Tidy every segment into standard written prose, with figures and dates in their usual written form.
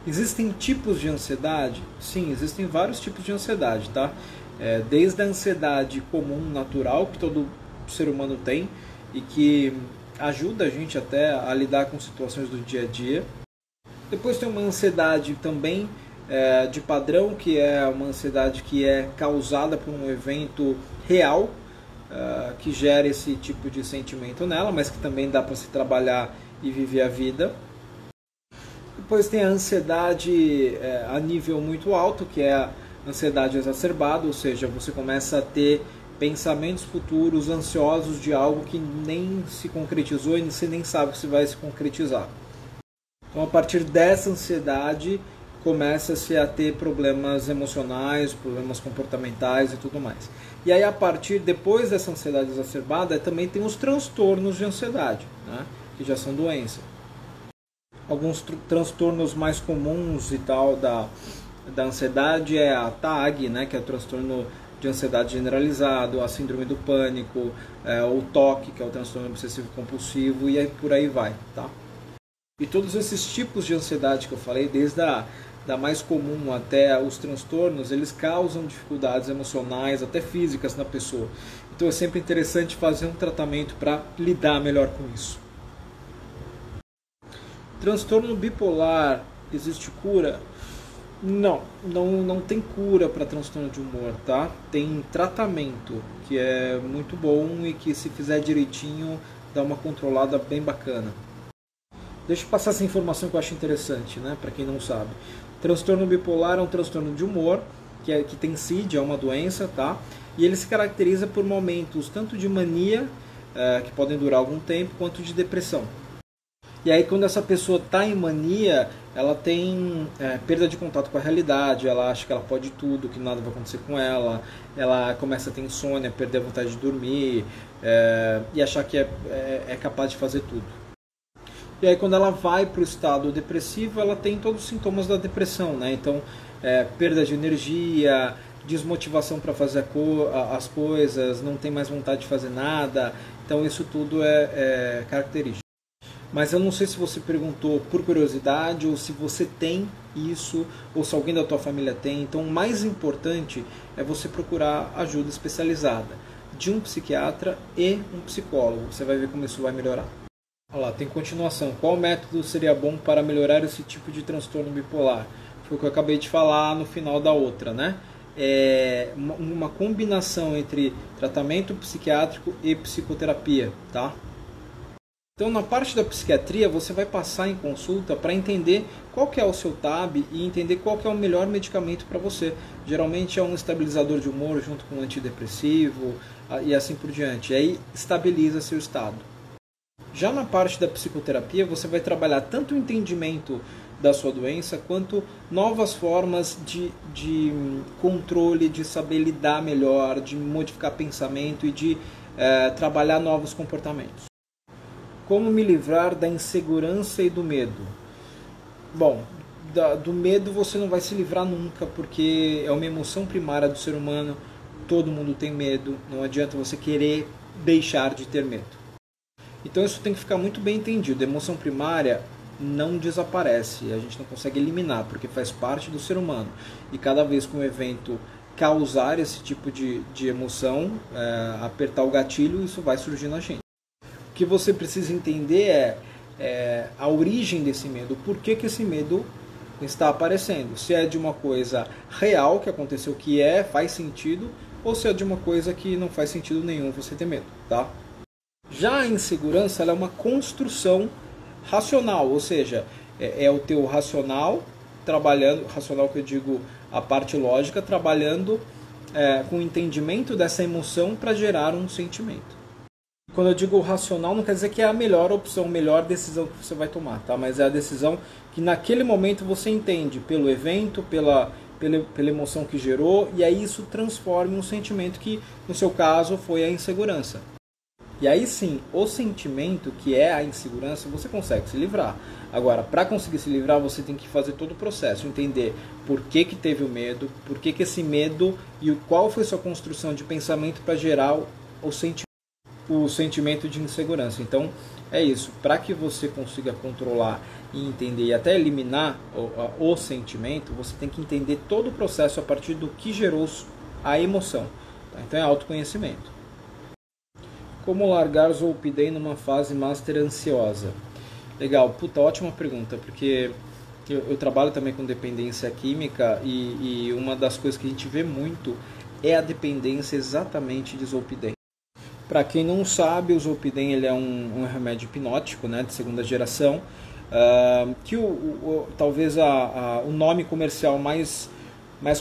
Existem tipos de ansiedade? Sim, existem vários tipos de ansiedade, tá? Desde a ansiedade comum, natural, que todo ser humano tem e que ajuda a gente até a lidar com situações do dia a dia. Depois tem uma ansiedade também de padrão, que é uma ansiedade que é causada por um evento real, que gera esse tipo de sentimento nela, mas que também dá para se trabalhar e viver a vida. Depois tem a ansiedade a nível muito alto, que é a ansiedade exacerbada, ou seja, você começa a ter pensamentos futuros ansiosos de algo que nem se concretizou e você nem sabe se vai se concretizar. Então, a partir dessa ansiedade, começa-se a ter problemas emocionais, problemas comportamentais e tudo mais. E aí, depois dessa ansiedade exacerbada, também tem os transtornos de ansiedade, né, que já são doenças. Alguns transtornos mais comuns e tal da ansiedade é a TAG, né, que é o transtorno de ansiedade generalizado, a síndrome do pânico, o TOC, que é o transtorno obsessivo compulsivo, e aí por aí vai, tá? E todos esses tipos de ansiedade que eu falei, desde da mais comum até os transtornos, eles causam dificuldades emocionais, até físicas na pessoa. Então é sempre interessante fazer um tratamento para lidar melhor com isso. Transtorno bipolar, existe cura? Não tem cura para transtorno de humor, tá? Tem tratamento, que é muito bom e que, se fizer direitinho, dá uma controlada bem bacana. Deixa eu passar essa informação que eu acho interessante, né? Para quem não sabe. Transtorno bipolar é um transtorno de humor, que tem CID, é uma doença, tá? E ele se caracteriza por momentos tanto de mania, que podem durar algum tempo, quanto de depressão. E aí, quando essa pessoa está em mania, ela tem perda de contato com a realidade, ela acha que ela pode tudo, que nada vai acontecer com ela, ela começa a ter insônia, perder a vontade de dormir, e achar que é capaz de fazer tudo. E aí, quando ela vai para o estado depressivo, ela tem todos os sintomas da depressão, né? Então, perda de energia, desmotivação para fazer as coisas, não tem mais vontade de fazer nada. Então, isso tudo é característico. Mas eu não sei se você perguntou por curiosidade, ou se você tem isso, ou se alguém da tua família tem. Então, o mais importante é você procurar ajuda especializada de um psiquiatra e um psicólogo. Você vai ver como isso vai melhorar. Olha lá, tem continuação. Qual método seria bom para melhorar esse tipo de transtorno bipolar? Foi o que eu acabei de falar no final da outra, né? É uma combinação entre tratamento psiquiátrico e psicoterapia, tá? Então, na parte da psiquiatria, você vai passar em consulta para entender qual que é o seu TAB e entender qual que é o melhor medicamento para você. Geralmente é um estabilizador de humor junto com um antidepressivo e assim por diante. E aí estabiliza seu estado. Já na parte da psicoterapia, você vai trabalhar tanto o entendimento da sua doença, quanto novas formas de controle, de saber lidar melhor, de modificar pensamento e de trabalhar novos comportamentos. Como me livrar da insegurança e do medo? Bom, do medo você não vai se livrar nunca, porque é uma emoção primária do ser humano. Todo mundo tem medo, não adianta você querer deixar de ter medo. Então isso tem que ficar muito bem entendido. A emoção primária não desaparece, a gente não consegue eliminar, porque faz parte do ser humano. E cada vez que um evento causar esse tipo de emoção, apertar o gatilho, isso vai surgir na gente. O que você precisa entender é a origem desse medo, por que esse medo está aparecendo. Se é de uma coisa real que aconteceu, que faz sentido, ou se é de uma coisa que não faz sentido nenhum você ter medo, tá? Já a insegurança, ela é uma construção racional, ou seja, é o teu racional trabalhando, racional que eu digo a parte lógica, trabalhando com o entendimento dessa emoção para gerar um sentimento. Quando eu digo racional, não quer dizer que é a melhor opção, a melhor decisão que você vai tomar, tá? Mas é a decisão que naquele momento você entende pelo evento, pela emoção que gerou, e aí isso transforma em um sentimento que, no seu caso, foi a insegurança. E aí sim, o sentimento, que é a insegurança, você consegue se livrar. Agora, para conseguir se livrar, você tem que fazer todo o processo, entender por que teve o medo, por que esse medo e qual foi sua construção de pensamento para gerar o sentimento. o sentimento de insegurança. Então é isso, para que você consiga controlar e entender e até eliminar o sentimento, você tem que entender todo o processo a partir do que gerou a emoção. Tá? Então é autoconhecimento. Como largar Zolpidem numa fase master ansiosa? Legal, puta, ótima pergunta, porque eu trabalho também com dependência química e uma das coisas que a gente vê muito é a dependência exatamente de Zolpidem. Para quem não sabe, o Zolpidem ele é um remédio hipnótico, né, de segunda geração, que talvez o nome comercial mais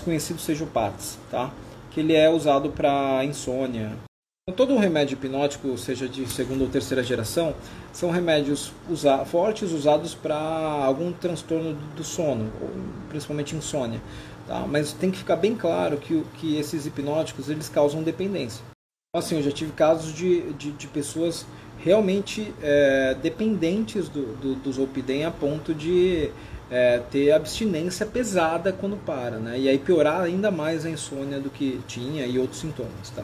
conhecido seja o Pax, tá? Que ele é usado para insônia. Todo remédio hipnótico, seja de segunda ou terceira geração, são remédios fortes usados para algum transtorno do sono, principalmente insônia. Tá? Mas tem que ficar bem claro que esses hipnóticos eles causam dependência. Assim, eu já tive casos de pessoas realmente dependentes do Zolpidem a ponto de ter abstinência pesada quando para, né? E aí piorar ainda mais a insônia do que tinha e outros sintomas. Tá?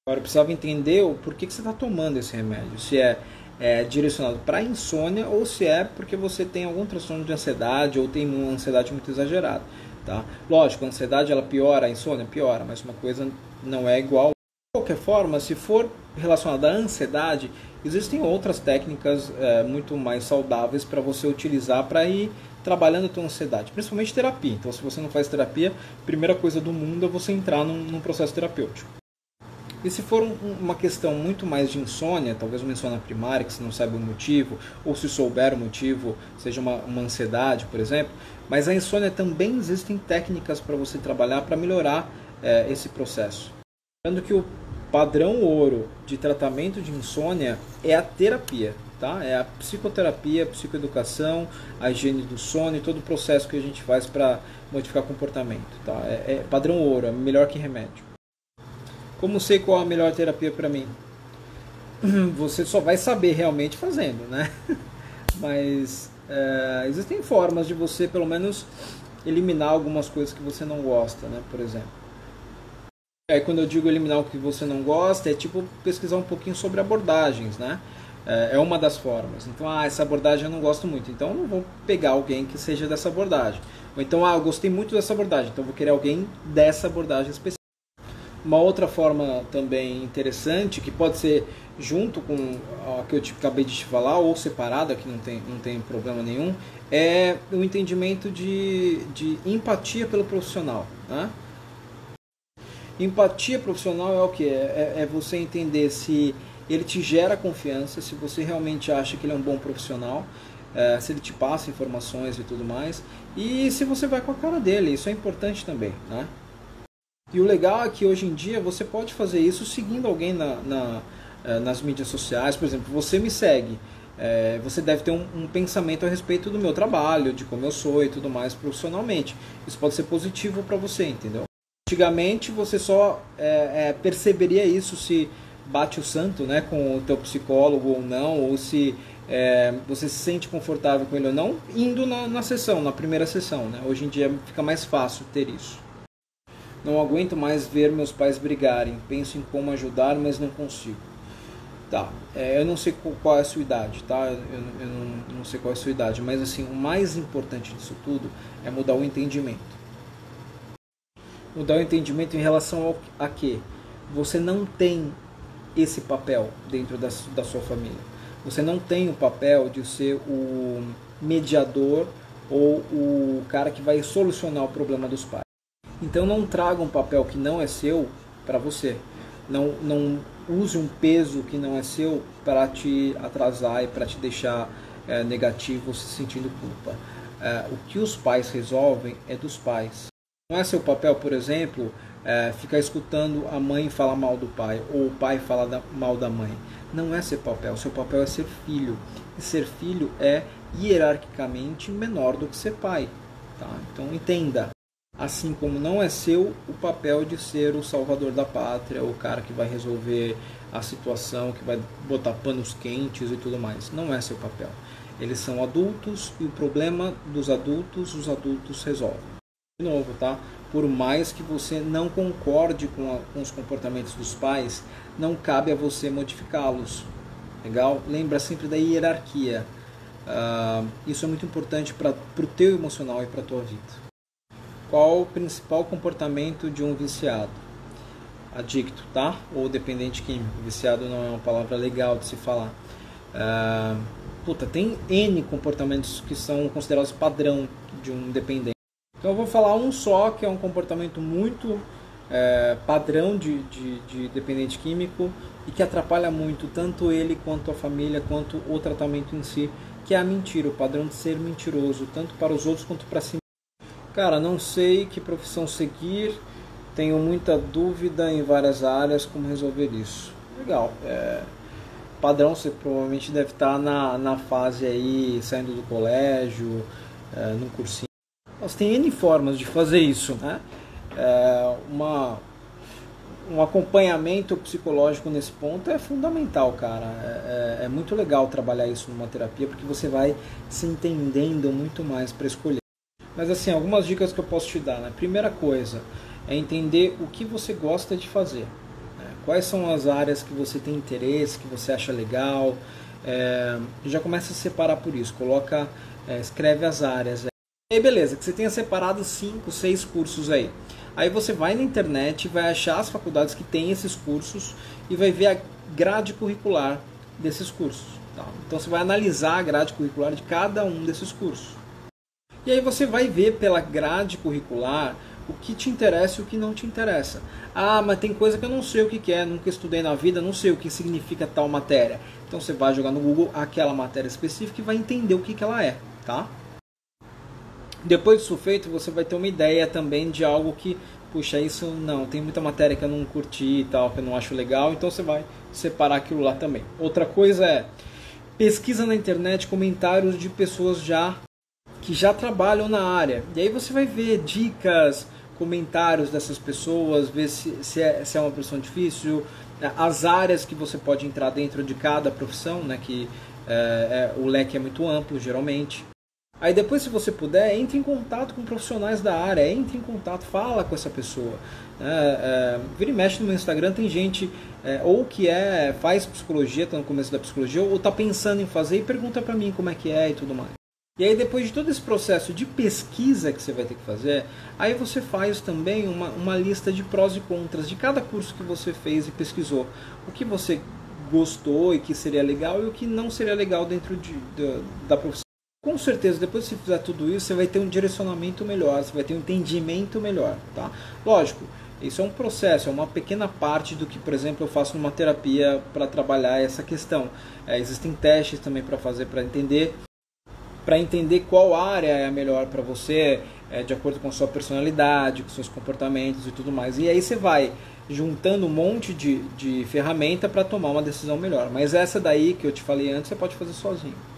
Agora eu precisava entender o porquê que você está tomando esse remédio. Se é direcionado para insônia ou se é porque você tem algum transtorno de ansiedade ou tem uma ansiedade muito exagerada. Tá? Lógico, a ansiedade ela piora, a insônia piora, mas uma coisa não é igual. De qualquer forma, se for relacionado à ansiedade, existem outras técnicas muito mais saudáveis para você utilizar para ir trabalhando a tua ansiedade, principalmente terapia. Então, se você não faz terapia, a primeira coisa do mundo é você entrar num processo terapêutico. E se for uma questão muito mais de insônia, talvez uma insônia primária, que você não sabe o motivo, ou se souber o motivo, seja uma ansiedade, por exemplo, mas a insônia também existem técnicas para você trabalhar para melhorar esse processo. Lembrando que o padrão ouro de tratamento de insônia é a terapia, tá? É a psicoterapia, a psicoeducação, a higiene do sono e todo o processo que a gente faz para modificar comportamento, tá? É padrão ouro, é melhor que remédio. Como sei qual a melhor terapia para mim? Você só vai saber realmente fazendo, né? Mas existem formas de você, pelo menos, eliminar algumas coisas que você não gosta, né? Por exemplo. Aí quando eu digo eliminar o que você não gosta, é tipo pesquisar um pouquinho sobre abordagens, né? É uma das formas. Então, essa abordagem eu não gosto muito, então eu não vou pegar alguém que seja dessa abordagem. Ou então, eu gostei muito dessa abordagem, então eu vou querer alguém dessa abordagem específica. Uma outra forma também interessante, que pode ser junto com a que eu acabei de te falar, ou separada, que não tem problema nenhum, é o entendimento de empatia pelo profissional. Né? Empatia profissional é o que? É você entender se ele te gera confiança, se você realmente acha que ele é um bom profissional, se ele te passa informações e tudo mais, e se você vai com a cara dele, isso é importante também, né? E o legal é que hoje em dia você pode fazer isso seguindo alguém nas mídias sociais. Por exemplo, você me segue, você deve ter um pensamento a respeito do meu trabalho, de como eu sou e tudo mais profissionalmente. Isso pode ser positivo para você, entendeu? Antigamente você só perceberia isso se bate o santo, né, com o teu psicólogo ou não, ou se você se sente confortável com ele ou não, indo na sessão, na primeira sessão. Né? Hoje em dia fica mais fácil ter isso. Não aguento mais ver meus pais brigarem. Penso em como ajudar, mas não consigo. Tá, eu não sei qual é a sua idade, tá? Eu não sei qual é a sua idade, mas assim, o mais importante disso tudo é mudar o entendimento. Mudar o entendimento em relação a que você não tem esse papel dentro da sua família. Você não tem o papel de ser o mediador ou o cara que vai solucionar o problema dos pais. Então não traga um papel que não é seu para você. Não use um peso que não é seu para te atrasar e para te deixar negativo, se sentindo culpa. O que os pais resolvem é dos pais. Não é seu papel, por exemplo, ficar escutando a mãe falar mal do pai ou o pai falar mal da mãe. Não é seu papel. Seu papel é ser filho. E ser filho é hierarquicamente menor do que ser pai. Tá? Então entenda. Assim como não é seu o papel de ser o salvador da pátria, o cara que vai resolver a situação, que vai botar panos quentes e tudo mais. Não é seu papel. Eles são adultos e o problema dos adultos, os adultos resolvem. De novo, tá? Por mais que você não concorde com os comportamentos dos pais, não cabe a você modificá-los. Legal? Lembra sempre da hierarquia. Isso é muito importante para o teu emocional e para a tua vida. Qual o principal comportamento de um viciado? Adicto, tá? Ou dependente químico. Viciado não é uma palavra legal de se falar. Tem N comportamentos que são considerados padrão de um dependente. Então eu vou falar um só, que é um comportamento muito padrão de dependente químico e que atrapalha muito tanto ele quanto a família, quanto o tratamento em si, que é a mentira, o padrão de ser mentiroso, tanto para os outros quanto para si. Cara, não sei que profissão seguir, tenho muita dúvida em várias áreas como resolver isso. Legal, padrão você provavelmente deve estar na fase aí, saindo do colégio, num cursinho. Mas tem N formas de fazer isso, né? Um acompanhamento psicológico nesse ponto é fundamental, cara. É muito legal trabalhar isso numa terapia, porque você vai se entendendo muito mais para escolher. Mas assim, algumas dicas que eu posso te dar, né? Primeira coisa é entender o que você gosta de fazer, né? Quais são as áreas que você tem interesse, que você acha legal. Já começa a separar por isso, escreve as áreas. E aí beleza, que você tenha separado 5, 6 cursos aí. Aí você vai na internet, vai achar as faculdades que têm esses cursos e vai ver a grade curricular desses cursos. Tá? Então você vai analisar a grade curricular de cada um desses cursos. E aí você vai ver pela grade curricular o que te interessa e o que não te interessa. Mas tem coisa que eu não sei o que é, nunca estudei na vida, não sei o que significa tal matéria. Então você vai jogar no Google aquela matéria específica e vai entender o que ela é, tá? Depois disso feito, você vai ter uma ideia também de algo que, puxa, isso não, tem muita matéria que eu não curti e tal, que eu não acho legal, então você vai separar aquilo lá também. Outra coisa é, pesquisa na internet comentários de pessoas que já trabalham na área. E aí você vai ver dicas, comentários dessas pessoas, ver se é uma profissão difícil, as áreas que você pode entrar dentro de cada profissão, né, que o leque é muito amplo, geralmente. Aí depois, se você puder, entre em contato com profissionais da área, entre em contato, fala com essa pessoa. Vira e mexe no meu Instagram, tem gente ou que faz psicologia, está no começo da psicologia, ou está pensando em fazer e pergunta para mim como é que é e tudo mais. E aí depois de todo esse processo de pesquisa que você vai ter que fazer, aí você faz também uma lista de prós e contras de cada curso que você fez e pesquisou. O que você gostou e que seria legal e o que não seria legal dentro da profissão. Com certeza, depois que você fizer tudo isso, você vai ter um direcionamento melhor, você vai ter um entendimento melhor, tá? Lógico, isso é um processo, é uma pequena parte do que, por exemplo, eu faço numa terapia para trabalhar essa questão. Existem testes também para fazer, para entender qual área é a melhor para você, de acordo com a sua personalidade, com seus comportamentos e tudo mais. E aí você vai juntando um monte de ferramenta para tomar uma decisão melhor. Mas essa daí que eu te falei antes, você pode fazer sozinho.